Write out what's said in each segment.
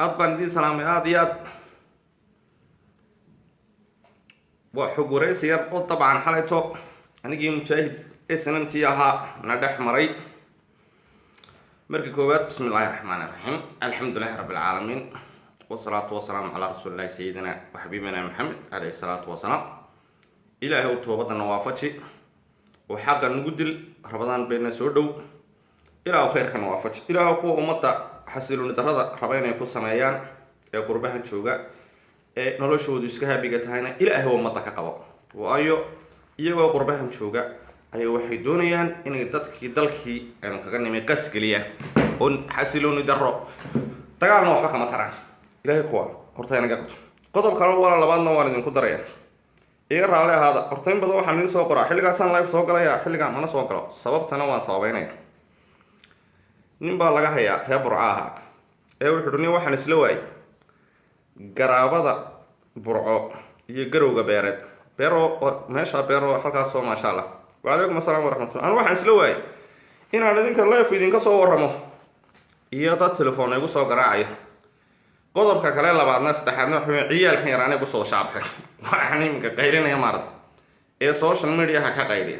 أطبعا دي سلام عاديات وحق ورئيسي يرقود طبعا حالته أنا جي مشاهد SNMT أها ندح مري مركي كوبات بسم الله الرحمن الرحيم الحمد لله رب العالمين والصلاة والسلام على رسول الله سيدنا وحبيبنا محمد عليه الصلاة والسلام إلهي وتوبة نوافتي وحقا نقدل رمضان بين سودو إلهي خير كان وافتي إلهي قوة أمتا حسيلون درada raba inay ku sameeyaan ee qurbahan jooga ee noloshoodu iska habiga tahayna ilaahay umada ka qabo waayo iyagoo qurbahan jooga ay waxay doonayaan inay dadkii dalkii ay kaga nimay qas galiyaan oo xasiloon daro dagaalna waxba kama taraan ilaahay kuwa horta inaga qabto qodob kale wala labaadna waan idin ku daraya iga raali ahaada horta in badan waxaan idin soo qoraa xilligaasan live soo galaya xilligan mana soo galo sababtana waan sababeynaya ninbaa laga hayaa reer burco ahaa ee wuxuu nin waxaan isla waayay garaabada burco iyo garowga beereed beero meesha beero halkaas soo maasha Allah waalaikum asalaam waraxmatullahi waxaan isla waayay inaan idinka live idinka soo warramo iyo dad telefoon igu soo garaacaya qodobka kale labaadna saddexaadna wuxuu ciyaalkan yaraan igu soo shaabxay waxaan iminka qaylinaya maarta ee social media ka qayliya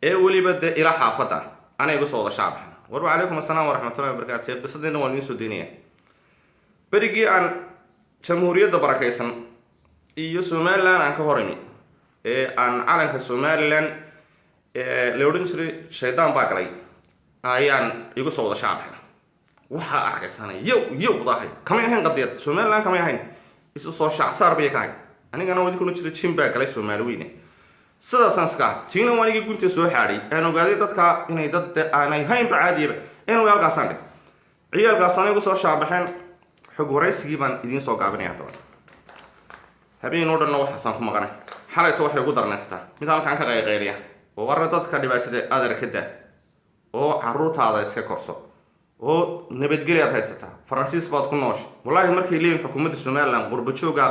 ee waliba ila xaafada ana igu soo shaabxay وعليكم السلام ورحمة الله وبركاته قصدنا والنيسو دينية بريجي عن جمهورية بركيسن إيو سومالان عن كهورمي عن عالم كسومالان لورنشري شيطان باقري عن يقول صوت الشعب وها أركيسان يو ضاحي كم يهين قضية سومالان كم يهين يسو صوت الشعب صار بيكاي أنا كنا ودي كنا نشري تشين باقري سومالويني sida sanska tiina waniga gunta soo xaaray aan ogaaday dadka inay dad aanay hayn baadiiba inuu yaalkaasan dhig ciyaalkaasana igu soo shaabaxeen xog waraysigii baan idin soo gaabinaya hadaba habeen oo dhan waxa san ku maqanay xalayto waxay ugu darnaataa mid halkan ka qayqayliya oo war dadka dhibaatada adarkada oo caruurtaada iska korso oo nabadgelyo aad haysata Faransiis baad ku noosh wallahi markay leeyihiin xukuumadda Soomaaliland qurbo jooga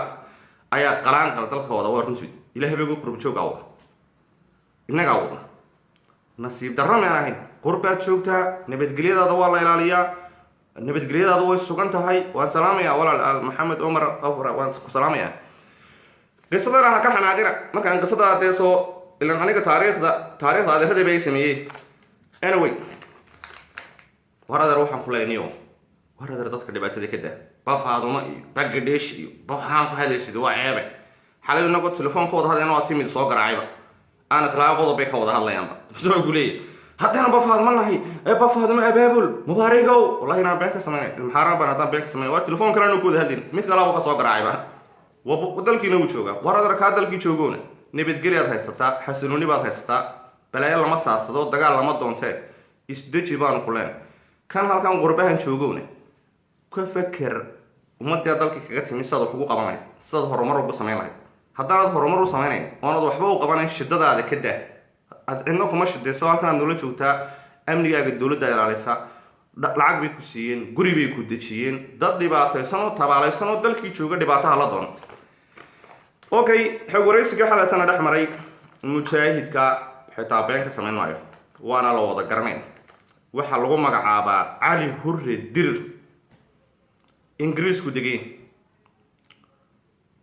ayaa qalaan qal dalkooda waa runtii ilaahay bay qurbo jooga waa inaga wada nasiib darro ma ahayn qurbaad joogtaa nabadgelyadaada waa la ilaaliyaa nabadgelyadaada way sugan tahay waan salaamayaa walaal maxamed umar qafra waan ku salaamayaa qisada ka xanaaqina markaan qisada adeeso ilaan aniga taariikhda adeerada bay sameeyay anyway waradar waxaan ku leenayo waradar dadka dhibaatada ka daa bafaaduma iyo Bangladesh iyo waxaan ku hadlaysid waa ceebe xalay inagu telefoonkooda hadana waa timid soo garaacayba أنا سلاح قضى بيك هو ده الله ينبع بس هو يقول لي حتى أنا بفهم ما نهي بفهم ما أبابل مباريجو والله أنا بينك سمعني المحارب أنا تام بينك سمعني والتلفون كنا نقول هالدين مثل لا وقص وقرا عيبه وبدل كي نوجوجا ورا درك هذا الكي تشوجونه نبيت جري هذا هستا حسنوني بعد هستا بلا يلا ما صاصدوا دجال لما دونته يسدج يبان كلنا كان هالكان غربهم تشوجونه كفكر وما تقدر كي كتير مساد حقوق قبامي صاد هرمر وبسمعي haddana horumar u sameeyay oonad waxba u qabanay shidadaada ka daa adina kuma shidayso halkan dawladda joogtaa amnigaaga dawladda ilaalisa lacag bay ku siiyeen guri bay ku dajiyeen dad dhibaataysan oo tabaalaysan oo dalkii jooga dhibaataha la doon okay xog waraysiga xalatana dhaxmaray mujaahidka xitaa beenka sameeyay waana la wada garanay waxa lagu magacaabaa Ali Hurre Dirir Ingiriisku degay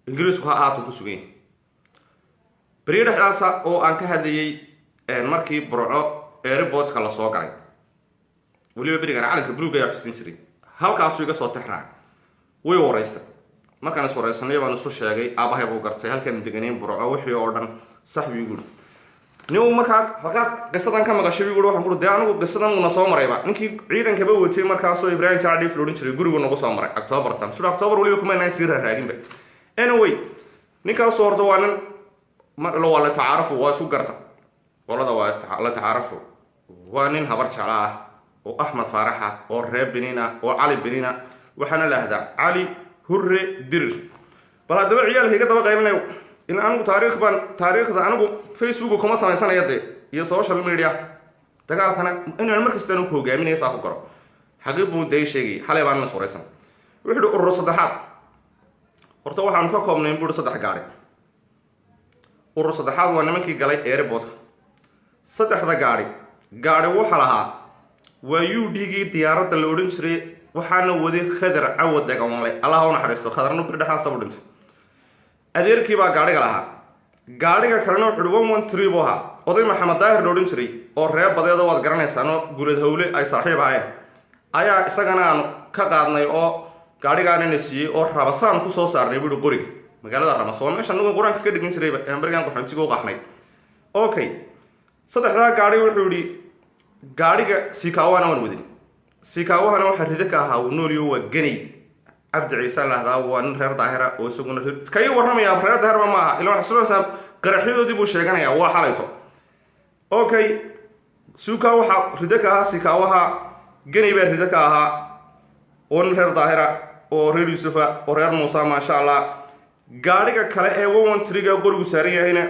ingiriisku aad ku sugay bariidhaasa oo aan ka hadlayay markii burco airportka la soo galay waliba barigan calanka buluuga ayaa xistin jiray halkaas uu iga soo tixraa way wareystay markaan soo wareysanay baan soo sheegay aabahay buu gartay halkan deganeen burco wixii oo dhan saxbigu niyow markaa qisadan ka maqashay wiigu waxaan ku dhahay anigu qisadan una soo marayba ninkii ciidanka ba watay markaas oo Ibrahim Jaadi Florin jiray guriga nagu soo maray October tan sida October waliba kuma inay sii raagin anyway ninka soo hordo waa nin loo wala taaruf waa soo garta walada waa la taaruf waa nin habar jeclaa oo Ahmed Faraxa oo Reeb Benina oo Ali Benina waxana la hada Ali Hurre Dirir bal hadaba ciyaalkayga daba qaybinayo in anigu taariikhda anigu Facebook kuma sameeysanayade iyo social media dagaalkana inaan markasta ku hogaaminaysa ku garo xaqiiqo day sheegay xalay baan la suuraysan wuxuu urur saddexaad horta waxaan ka koobnay bur saddex gaari urur saddexaad waa nimankii galay airport saddexda gaari waxa lahaa waa UD-gii diyaaradda la oran jiray waxaana waday khadar cawad deganle allah u naxariisto khadarna bir dhaxaa sabu dhintay adeerkii baa gaadhiga lahaa gaadhiga kalena wuxuu 113 buu ahaa oday maxamed daahir loo odhan jiray oo reer badeeda waad garanaysaano gurad hawle ay saaxiib ahaayeen ayaa isagana aan ka qaadnay oo gaadhigaanana siiyey oo rabasaan ku soo saarnay buuhi qoriga magaalada ramasoon meesha anagu qur-aanka ka dhigin jiray hambargaan qaxoontiga u qaxnay okay saddexdaa gaadhi wuxuu yidhi gaadhiga sikaawana waan wadin sikaawahana waxaa rida ka ahaa nooliyo waa ganay cabdi ciise lahdaa waa nin reer daahira oo isaguna kay warramaya reer daahirba ma aha ilaa xasuusan qaraxyadoodii buu sheeganayaa waa xalayto okay suuka waxaa rida ka ahaa sikaawaha ganay baa rida ka ahaa oo nin reer daahira oo reer yusufa oo reer muusa maasha allah gaadhiga kale ee 113ga qorigu saaran yahayna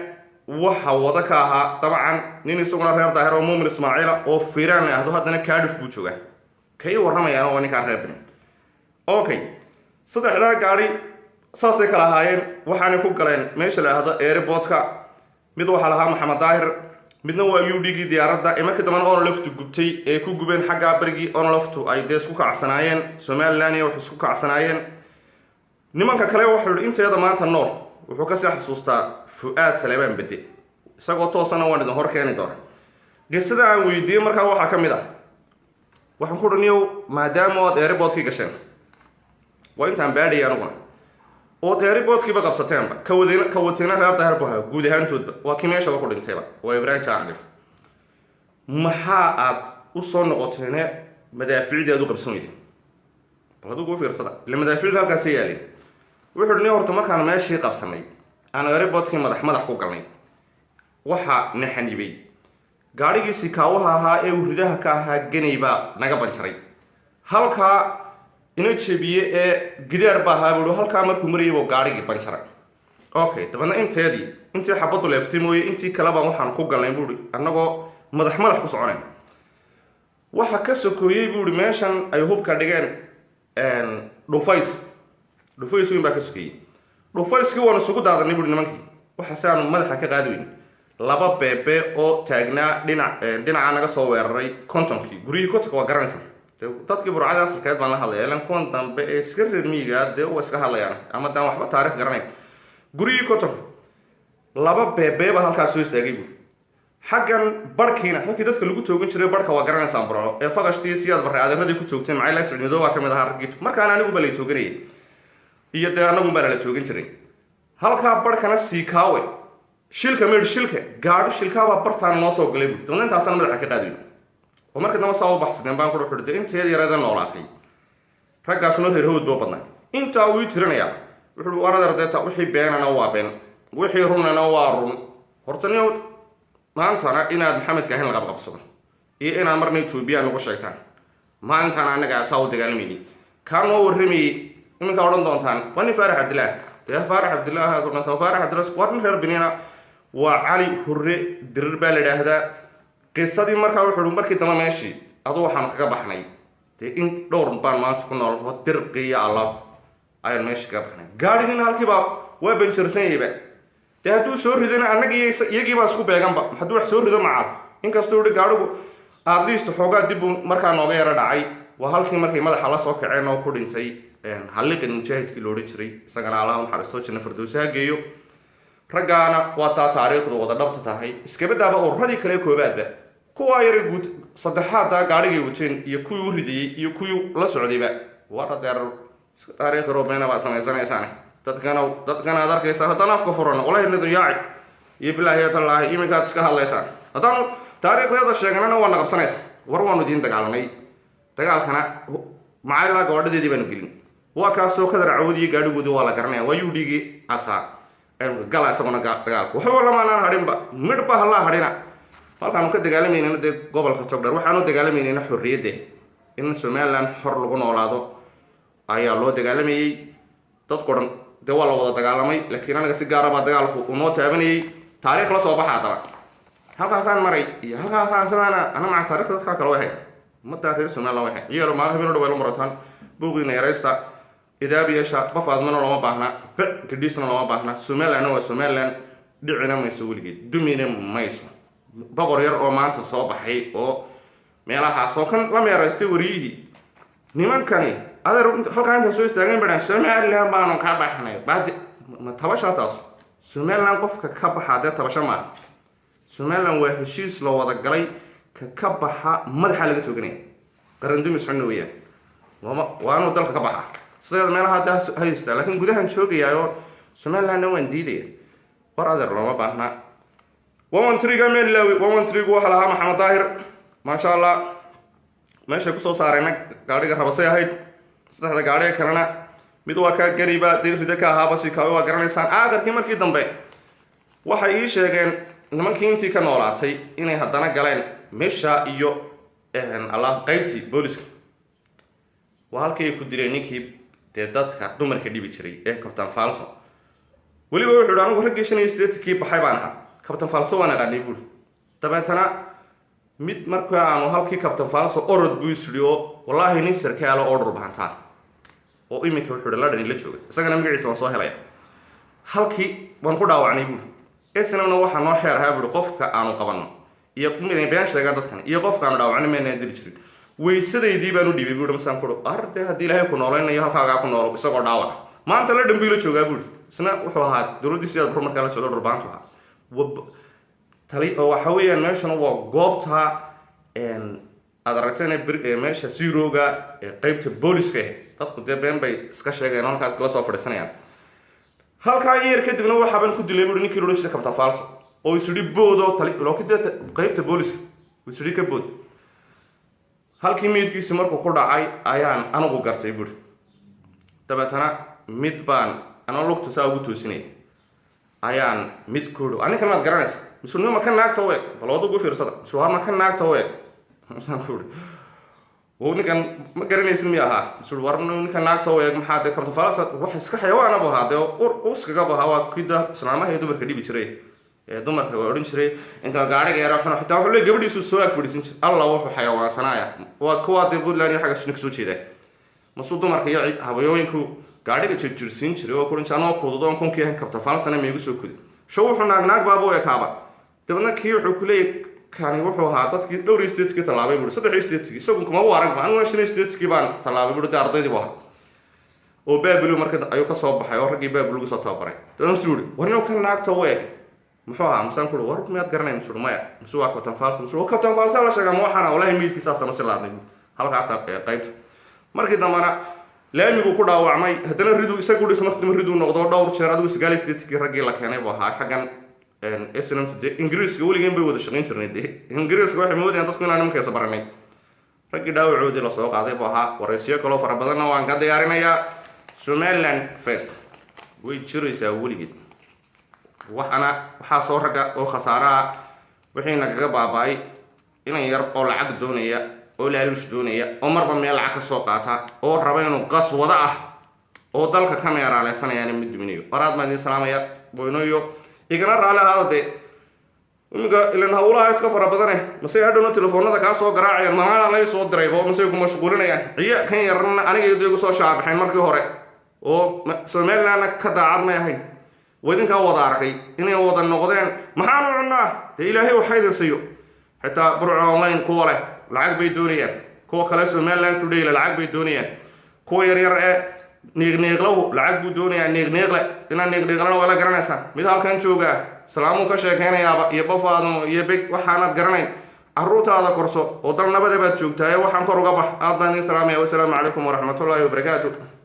waxa wada ka ahaa dabcan nin isaguna reer daahir oo muumin ismaaciila oo fiiraan ahdo haddana kaadif buu joogaa kay warramayaan waa ninkaan reer binin okay saddexdaa gaadhi saasay kala ahaayeen waxaanay ku galeen meesha la ahdo airportka mid waxaa lahaa maxamed daahir midna waa udgii diyaaradda ee markii dambana onoleftu gubtay ee ku gubeen xaggaa berigii onoleftu ay dee isku kacsanaayeen somalilan iyo wax isku kacsanaayeen nimanka kale wuxuu yidhi inteeda maanta nool wuxuu kasii xasuustaa fu'aad saleebaan bedde isagoo toosana waan idin hor keeni doona qisada aan weydiiyey markaa waxaa ka mid ah waxaan ku dhaniyow maadaama ood airportkii gasheen waa intaan baadhayay anuguna ood airportkiiba qabsateenba kawatiina reer daahir bu ahaa guud ahaantoodba waa kii meeshaba ku dhintayba waa ibraahim jaacalif maxaa aad u soo noqoteene madaaficdii aad u qabsan weydeen bal adigu u fiirsada ila madaaficdu halkaasay yaalin wuxuu dhi horta markaan meeshii qabsanay aan airportkii madax ku galnay waxaa na xanibay gaadhigii sikaawaha ahaa ee uridaha ka ahaa ganay baa naga banjaray halkaa ina jebiye ee gidaar baa ahaa buui halkaa markuu marayay buu gaadhigii banjaray okay dabeedna intii xabaddu leeftay mooye intii kaleba waxaan ku galnay buui annagoo madax ku soconayn waxa ka sokooyey buui meeshan ay hubka dhigeen dhufays weyn baa ka sokeeyey dhufayskii waanu isugu daadanay buui nimankii waxa si aanu madaxa ka qaadi weyn laba beebe oo taagnaa dhinaca naga soo weeraray kontonkii guryihii kontonka waa garanaysa dadkii burcada asalkeed baan la hadlaya ilan kuwan dambe ee iska reer miyiga dee waa iska hadlayaan ama daan waxba taarikh garanayn guryihii kontonka laba beebeeba halkaas soo istaagay buui xaggan barhkiina halkii dadka lagu toogan jiray barhka waa garanaysaan burco ee faqashtii siyaad barre adeeradii ku joogteen macay laasicid midoo baa ka mid ahaa raggiitu markaana anigu baa lay tooganayay iyo dee anagu baana la toogan jiray halkaa barhkana siikaawe shilka gaadho shilkaabaa bartaan noo soo galay buui dabna intaasana madaxa ka qaadiyo oo markii damba saa u baxsadeen baan ku de inteeda yareeda noolaatay raggaasuna reer hawd boo badnay intaa uu ii tirinayaa wuxuu waradeer deeta wixii beenana waa been wixii runana waa run horta niyow maantana inaad maxamedka ahayn laga qabsado iyo inaad marna etoobiya nagu sheegtaan maalintaan annaga saa u dagaalamayni kaa noo warramayey iminkaa odhan doontaan waa nin faarax cabdillaah dee faarax cabdillaah faarax cabdillaah waa nin reer biniina waa cali hurre dirir baa la idhaahdaa qisadii markaa wuxuu markii damba meeshii adu waxaanu kaga baxnay dee in dhowr baan maanta ku nool oo dirqi iyo allaab ayaan meeshii kaga baxnay gaadhigina halkiibaa waa banjarsanyayba dee hadduu soo ridana iyagiibaa isku beeganba hadduu wax soo rido macal inkastuu ihi gaadhigu aadliist xoogaa dibbuu markaa nooga yaro dhacay waa halkii markay madaxa la soo kaceen oo ku dhintay halliqin mujaahidkii lo odhan jiray isagana allaha naxariisto janna firdowsi ha geeyo raggaana waa taa taariikhdu wada dhabta tahay iskabadaaba ururadii kale koobaadba kuwaa yara guud saddexaadda gaadhigay wateen iyo kuwii u ridayey iyo kuwii la socdayba waa dhadeer taariikh roobeyna baa samaysanaysaan dadkana aad arkaysaan haddaan afka furano walahi nidun yaaci iyo bilaahi tallaahi iminkaad iska hadlaysaan haddaan taariikhdeeda sheeganana waa na qabsanaysa war waanu idiin dagaalanay dagaalkana macaylaa gabadhadeedii baanu gelin waa kaasoo kadar cawadiyo gaadhigoodii waa la garanaya waa udhigii asaa gala isaguna dagaalka waxba lamaanaan hadhinba midhba hallaa hadhina halkaanu ka dagaalamayna dee gobolka togdher waxaanu dagaalamayna xorriyadde in somalilan xor lagu noolaado ayaa loo dagaalamayey dadko dhan dee waa la wada dagaalamay laakiin anaga si gaarabaa dagaalku uu noo taabanayey taariikh la soo baxaa daba halkaasaan maray iyo halkaasaan sidaana ana maca taarikhda dadkaa kale way hay ummaddaa reer somalilan way hay iyaro maalin habeen o dhan way la marataan buuqiina yaraysta idaab yeesha qof aadmana looma baahna gadhiisna looma baahna somalilanna waa somalilan dhicina mayso weligeed dumina mayso boqor yar oo maanta soo baxay oo meelahaas oo kan la meeraystay wariyihii nimankani adeer halkaa inta soo istaageen badhan Somaliland baanu ka baxnay baad ma tabasha taas Somaliland qofka ka baxa dee tabasha ma Somaliland waa heshiis loo wada galay ka baxa madaxa laga tooganay qarandumi socon weeyaan waanu dalka ka baxa sidoo meelaha daas haysta laakiin gudahan joogayaayo Somaliland waan diiday war adeer looma baahna waan triga meel laawi waan trigo waxa lahaa Maxamed Daahir ma sha Allah meesha ku soo saarayna gaariga rabasay ahayd saddexda gaariga kalena mid waa ka gariba dirida ka ahaa si ka waa garanaysaan aagarkii markii dambe waxay ii sheegeen nimankii intii ka noolaatay inay haddana galeen meesha iyo Allah qaybtii booliska waa halkii ku diray ninkii dadka dumarka dhibi jiray Captain Falso waliba wuxuu dhaanu war geeshanay statekii baxay baan ahaa Captain Falso waana qadnay buu tabatana mid markaa aanu halkii Captain Falso orod buu isliyo wallahi nin sarkaal oo order bahantaa oo imika wuxuu la dhalin la joogay isagana magaciisa waan soo helay halkii waan ku dhaawacnay buu isna waxa noo xeerahay buu qofka aanu qabanno iyo kumina been sheegan dadkan iyo qofka aanu dhaawacnay meena dil jirin weysadeedii baan u dhibay buu masaan ku arday hadii Ilaahay ku nooleeyo halkaaga ku nool isagoo dhaawac maanta la dhambiilo joogaa buu isna wuxuu ahaa dawladdiisa aad markaa la soo dhurbaanto tali oo waxa weeyaan meeshan waa goobta aad aragtayna meesha Siroga qaybta booliska dadku been bay iska sheegeen halkaas kala soo fadhiisanayaan halka yeer kadibna waxa baan ku dilay buu ninkii loo jeeday Captain Falso oo isri boodo tali loo kidata qaybta booliska isri ka bood halkii meedkiisa markuu ku dhacay ayaan anagu gartay buu tabatana mid baan ana lugta saa ugu toosinay ayaan mid koodo aniga ma garanaysa misuuna ma ka naagta week balwada ugu fiirsada soo ma ka naagta week masaan koodo oo ninkan ma garanaysin mi aha soo warno ninkan naagta week maxaa de Captain Falso wax iska xayawaan aba haade oo iskaga bahaa kida islaamaha dumarka dhibi jiray dumarka oo oran jiray inta gaariga yar waxna xitaa wuxuu leeyahay gabadhiisu soo ag fadhiisan jiray Allah wuxuu xayawaan sanaya waa kuwa de Puntland iyo xaga shnik soo jeeday masuu dumarka iyo habayooyinku gaariga jirjirsiin jiray oo kulan jano kuudoon kunkii Captain Falso na meegu soo kudi show wuxuu naag baabo ee kaaba dabna kii wuxuu ku leeyahay kani wuxuu ahaa dadkii dhowr state-kii talaabay buu saddex state-kii isagu kuma waarag baan waa shan state-kii baan talaabay buu ardaydii baa oo Babylon markii ayuu ka soo baxay oo ragii Babylon uga soo tababaray tan suuri warno kan naagta week muxuu ahaa masaan ku war ma garanay suuri maya muxuu waa Captain Falso muxuu Captain Falso la sheegay ma waxana wallahi meedkiisa sama silaadnay halka qaybta markii dambana laamigu ku dhaawacmay haddana ridu isagu dhis markii ridu noqdo dhowr jeer adigu sagaal state-kii ragii la keenay baa ahaa xagan SNM Ingiriiska waligeyn bay wada shaqeyn jirnay Ingiriiska waxay moodayaan dadku inaan nimanka sabaranay ragii dhaawacoodii la soo qaaday baa ahaa waraysiyo kale fara badan oo aan ka diyaarinayaa Somaliland Fest way jiraysaa waligeed waxaa soo raga oo khasaaraha wixii naga baabay inay yar oo lacag doonaya oo laaluus doonaya oo marba meel lacag ka soo qaata oo raba inuu qas wada ah oo dalka kameeraaleysanayaan mid duminayo waraad ma idin salaamaya boynoyo igana raali ahaade umiga ilan hawlaha iska fara badan masay hadhowna telefoonada ka soo garaacayaan maana la soo diray oo masay ku mashquulinayaan ciya kan yarna aniga iyagu soo shaabaxeen markii hore oo Somaliland ka daacad ma ahayn wadinka wada arkay inay wada noqdeen maxaan cunaa Ilaahay waxay idinsiyo xitaa burco online kuwa leh lacag bay doonayaan kuwa kale Somaliland today lacag bay doonayaan kuwa yar neeqneeqlaw lacag buu doonayaa neeqneeqle inaan neeqneeqlana wala garanaysaa mid halkan jooga salaamu ka sheekeynayaaba iyo bafaadmo iyo big waxaanad garanayn arruutaada korso oo dal nabada baad joogtaa waxaan kor uga bax aad baan idin salaamaya wassalaamu calaykum waraxmatullaahi wabarakaatuh